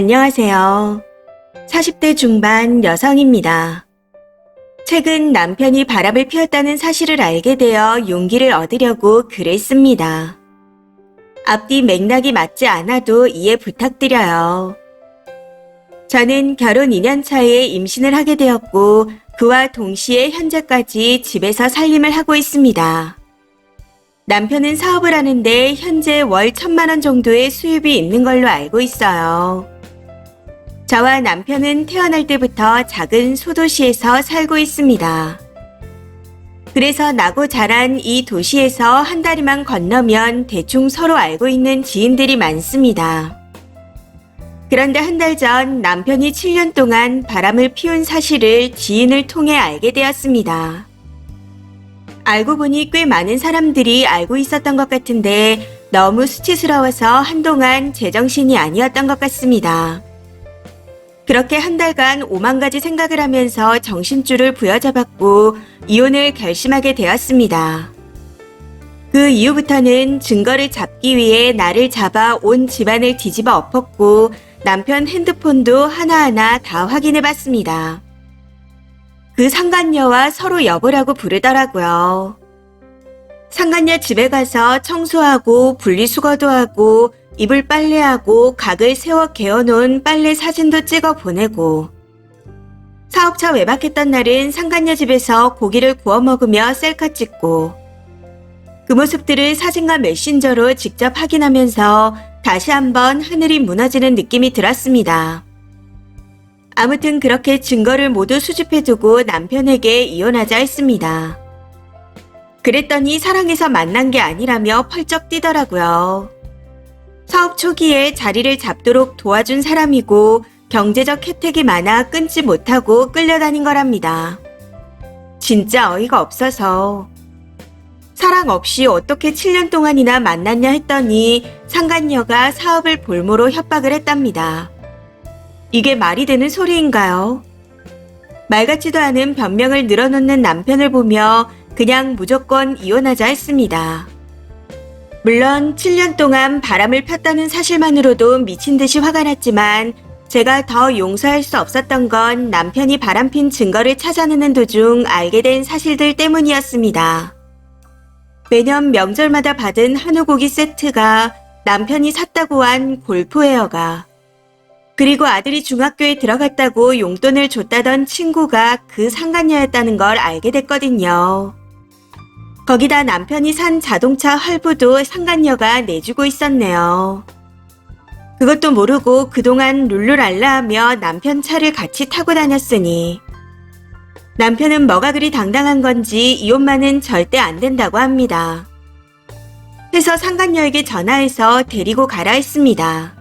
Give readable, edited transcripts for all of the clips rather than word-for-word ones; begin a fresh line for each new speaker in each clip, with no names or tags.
안녕하세요. 40대 중반 여성입니다. 최근 남편이 바람을 피웠다는 사실을 알게 되어 용기를 얻으려고 글을 씁니다. 앞뒤 맥락이 맞지 않아도 이해 부탁드려요. 저는 결혼 2년 차에 임신을 하게 되었고 그와 동시에 현재까지 집에서 살림을 하고 있습니다. 남편은 사업을 하는데 현재 월 1,000만 원 정도의 수입이 있는 걸로 알고 있어요. 저와 남편은 태어날 때부터 작은 소도시에서 살고 있습니다. 그래서 나고 자란 이 도시에서 한 다리만 건너면 대충 서로 알고 있는 지인들이 많습니다. 그런데 한 달 전 남편이 7년 동안 바람을 피운 사실을 지인을 통해 알게 되었습니다. 알고 보니 꽤 많은 사람들이 알고 있었던 것 같은데 너무 수치스러워서 한동안 제정신이 아니었던 것 같습니다. 그렇게 한 달간 5만 가지 생각을 하면서 정신줄을 부여잡았고 이혼을 결심하게 되었습니다. 그 이후부터는 증거를 잡기 위해 나를 잡아 온 집안을 뒤집어 엎었고 남편 핸드폰도 하나하나 다 확인해 봤습니다. 그 상간녀와 서로 여보라고 부르더라고요. 상간녀 집에 가서 청소하고 분리수거도 하고 이불 빨래하고 각을 세워 개어놓은 빨래 사진도 찍어 보내고 사업차 외박했던 날은 상간녀 집에서 고기를 구워 먹으며 셀카 찍고 그 모습들을 사진과 메신저로 직접 확인하면서 다시 한번 하늘이 무너지는 느낌이 들었습니다. 아무튼 그렇게 증거를 모두 수집해두고 남편에게 이혼하자 했습니다. 그랬더니 사랑해서 만난 게 아니라며 펄쩍 뛰더라고요. 사업 초기에 자리를 잡도록 도와준 사람이고 경제적 혜택이 많아 끊지 못하고 끌려다닌 거랍니다. 진짜 어이가 없어서. 사랑 없이 어떻게 7년 동안이나 만났냐 했더니 상간녀가 사업을 볼모로 협박을 했답니다. 이게 말이 되는 소리인가요? 말 같지도 않은 변명을 늘어놓는 남편을 보며 그냥 무조건 이혼하자 했습니다. 물론 7년 동안 바람을 폈다는 사실만으로도 미친 듯이 화가 났지만 제가 더 용서할 수 없었던 건 남편이 바람핀 증거를 찾아내는 도중 알게 된 사실들 때문이었습니다. 매년 명절마다 받은 한우고기 세트가 남편이 샀다고 한 골프웨어가 그리고 아들이 중학교에 들어갔다고 용돈을 줬다던 친구가 그 상간녀였다는 걸 알게 됐거든요. 거기다 남편이 산 자동차 할부도 상간녀가 내주고 있었네요. 그것도 모르고 그동안 룰루랄라하며 남편 차를 같이 타고 다녔으니 남편은 뭐가 그리 당당한 건지 이혼만은 절대 안 된다고 합니다. 해서 상간녀에게 전화해서 데리고 가라 했습니다.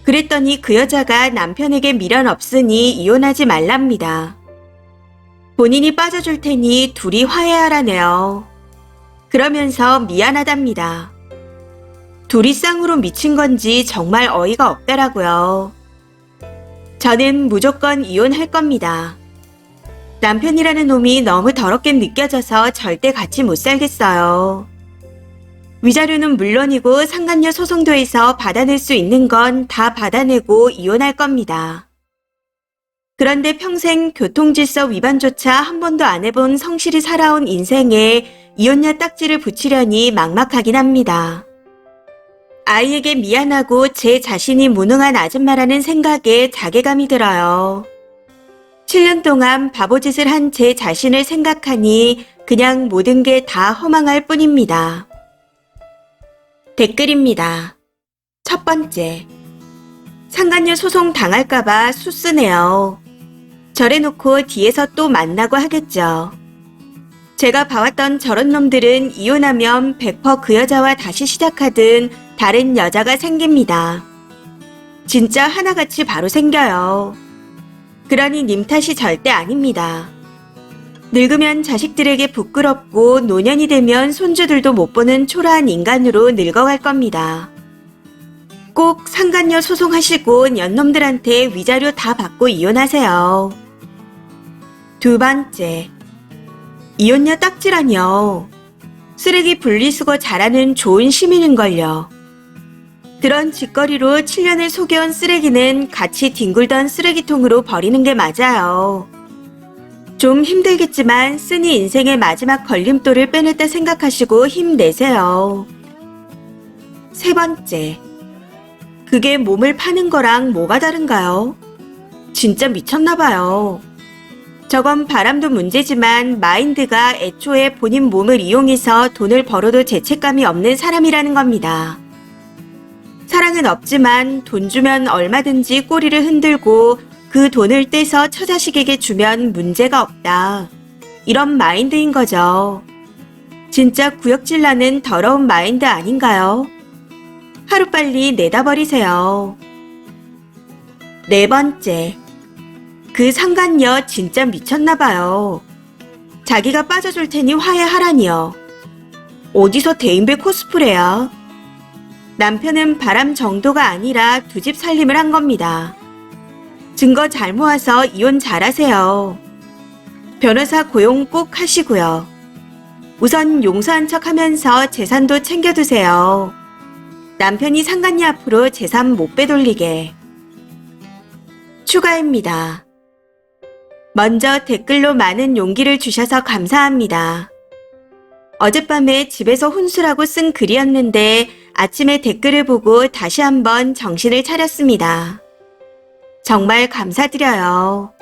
그랬더니 그 여자가 남편에게 미련 없으니 이혼하지 말랍니다. 본인이 빠져줄 테니 둘이 화해하라네요. 그러면서 미안하답니다. 둘이 쌍으로 미친 건지 정말 어이가 없더라고요. 저는 무조건 이혼할 겁니다. 남편이라는 놈이 너무 더럽게 느껴져서 절대 같이 못 살겠어요. 위자료는 물론이고 상간녀 소송도 해서 받아낼 수 있는 건 다 받아내고 이혼할 겁니다. 그런데 평생 교통질서 위반조차 한 번도 안 해본 성실히 살아온 인생에 이혼녀 딱지를 붙이려니 막막하긴 합니다. 아이에게 미안하고 제 자신이 무능한 아줌마라는 생각에 자괴감이 들어요. 7년 동안 바보짓을 한 제 자신을 생각하니 그냥 모든 게 다 허망할 뿐입니다. 댓글입니다. 첫 번째. 상간녀 소송 당할까봐 수쓰네요. 저래놓고 뒤에서 또 만나고 하겠죠. 제가 봐왔던 저런 놈들은 이혼하면 100% 그 여자와 다시 시작하든 다른 여자가 생깁니다. 진짜 하나같이 바로 생겨요. 그러니 님 탓이 절대 아닙니다. 늙으면 자식들에게 부끄럽고 노년이 되면 손주들도 못 보는 초라한 인간으로 늙어갈 겁니다. 꼭 상간녀 소송하시고 년놈들한테 위자료 다 받고 이혼하세요. 두 번째, 이혼녀 딱지라뇨. 쓰레기 분리수거 잘하는 좋은 시민인걸요. 그런 짓거리로 7년을 속여온 쓰레기는 같이 뒹굴던 쓰레기통으로 버리는 게 맞아요. 좀 힘들겠지만 쓰니 인생의 마지막 걸림돌을 빼냈다 생각하시고 힘내세요. 세 번째, 그게 몸을 파는 거랑 뭐가 다른가요? 진짜 미쳤나봐요. 저건 바람도 문제지만 마인드가 애초에 본인 몸을 이용해서 돈을 벌어도 죄책감이 없는 사람이라는 겁니다. 사랑은 없지만 돈 주면 얼마든지 꼬리를 흔들고 그 돈을 떼서 처자식에게 주면 문제가 없다. 이런 마인드인 거죠. 진짜 구역질 나는 더러운 마인드 아닌가요? 하루빨리 내다버리세요. 네 번째, 그 상간녀 진짜 미쳤나봐요. 자기가 빠져줄 테니 화해하라니요. 어디서 대인배 코스프레야? 남편은 바람 정도가 아니라 두 집 살림을 한 겁니다. 증거 잘 모아서 이혼 잘하세요. 변호사 고용 꼭 하시고요. 우선 용서한 척 하면서 재산도 챙겨두세요. 남편이 상간녀 앞으로 재산 못 빼돌리게. 추가입니다. 먼저 댓글로 많은 용기를 주셔서 감사합니다. 어젯밤에 집에서 혼술하고 쓴 글이었는데 아침에 댓글을 보고 다시 한번 정신을 차렸습니다. 정말 감사드려요.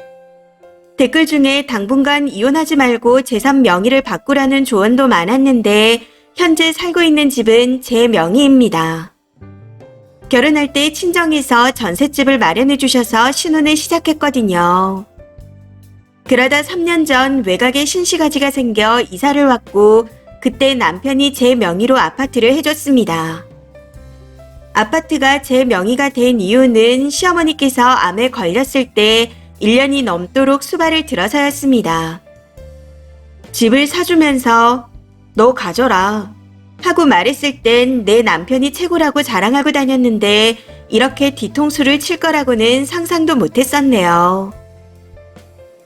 댓글 중에 당분간 이혼하지 말고 재산 명의를 바꾸라는 조언도 많았는데 현재 살고 있는 집은 제 명의입니다. 결혼할 때 친정에서 전셋집을 마련해 주셔서 신혼을 시작했거든요. 그러다 3년 전 외곽에 신시가지가 생겨 이사를 왔고 그때 남편이 제 명의로 아파트를 해줬습니다. 아파트가 제 명의가 된 이유는 시어머니께서 암에 걸렸을 때 1년이 넘도록 수발을 들어서였습니다. 집을 사주면서 너 가져라 하고 말했을 땐 내 남편이 최고라고 자랑하고 다녔는데 이렇게 뒤통수를 칠 거라고는 상상도 못했었네요.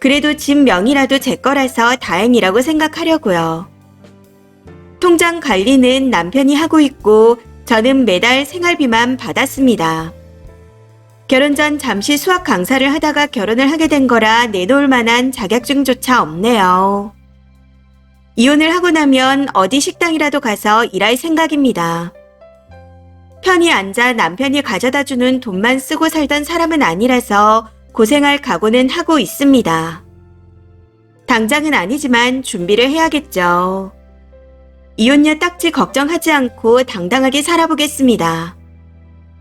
그래도 집 명의라도 제 거라서 다행이라고 생각하려고요. 통장 관리는 남편이 하고 있고 저는 매달 생활비만 받았습니다. 결혼 전 잠시 수학 강사를 하다가 결혼을 하게 된 거라 내놓을 만한 자격증조차 없네요. 이혼을 하고 나면 어디 식당이라도 가서 일할 생각입니다. 편히 앉아 남편이 가져다주는 돈만 쓰고 살던 사람은 아니라서 고생할 각오는 하고 있습니다. 당장은 아니지만 준비를 해야겠죠. 이혼녀 딱지 걱정하지 않고 당당하게 살아보겠습니다.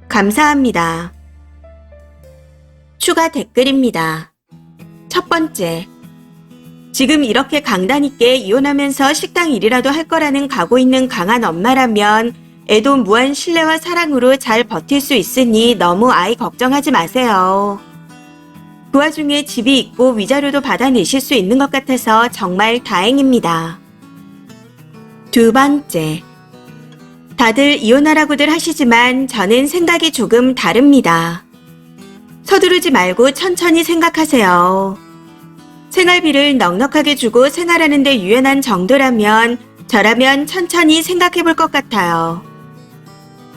감사합니다. 추가 댓글입니다. 첫 번째, 지금 이렇게 강단 있게 이혼하면서 식당 일이라도 할 거라는 각오 있는 강한 엄마라면 애도 무한 신뢰와 사랑으로 잘 버틸 수 있으니 너무 아이 걱정하지 마세요. 그 와중에 집이 있고 위자료도 받아내실 수 있는 것 같아서 정말 다행입니다. 두 번째, 다들 이혼하라고들 하시지만 저는 생각이 조금 다릅니다. 서두르지 말고 천천히 생각하세요. 생활비를 넉넉하게 주고 생활하는 데 유연한 정도라면 저라면 천천히 생각해 볼 것 같아요.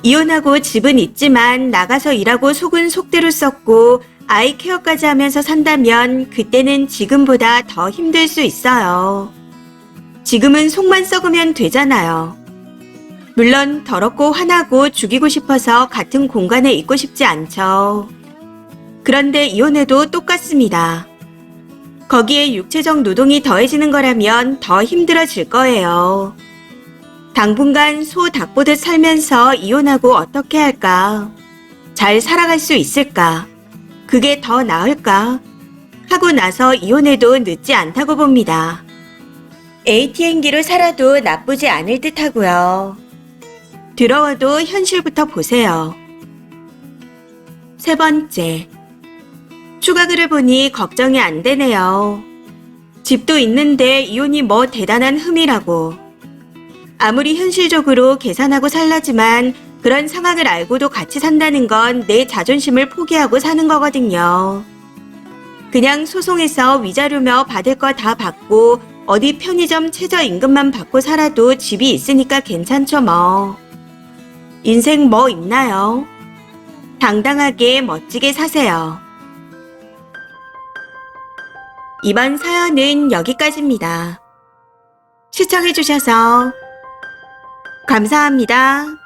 이혼하고 집은 있지만 나가서 일하고 속은 속대로 썼고 아이 케어까지 하면서 산다면 그때는 지금보다 더 힘들 수 있어요. 지금은 속만 썩으면 되잖아요. 물론 더럽고 화나고 죽이고 싶어서 같은 공간에 있고 싶지 않죠. 그런데 이혼해도 똑같습니다. 거기에 육체적 노동이 더해지는 거라면 더 힘들어질 거예요. 당분간 소 닭 보듯 살면서 이혼하고 어떻게 할까? 잘 살아갈 수 있을까? 그게 더 나을까? 하고 나서 이혼해도 늦지 않다고 봅니다. ATM기로 살아도 나쁘지 않을 듯 하고요. 더러워도 현실부터 보세요. 세 번째, 추가 글을 보니 걱정이 안 되네요. 집도 있는데 이혼이 뭐 대단한 흠이라고. 아무리 현실적으로 계산하고 살라지만 그런 상황을 알고도 같이 산다는 건 내 자존심을 포기하고 사는 거거든요. 그냥 소송해서 위자료며 받을 거 다 받고 어디 편의점 최저임금만 받고 살아도 집이 있으니까 괜찮죠 뭐. 인생 뭐 있나요? 당당하게 멋지게 사세요. 이번 사연은 여기까지입니다. 시청해주셔서 감사합니다.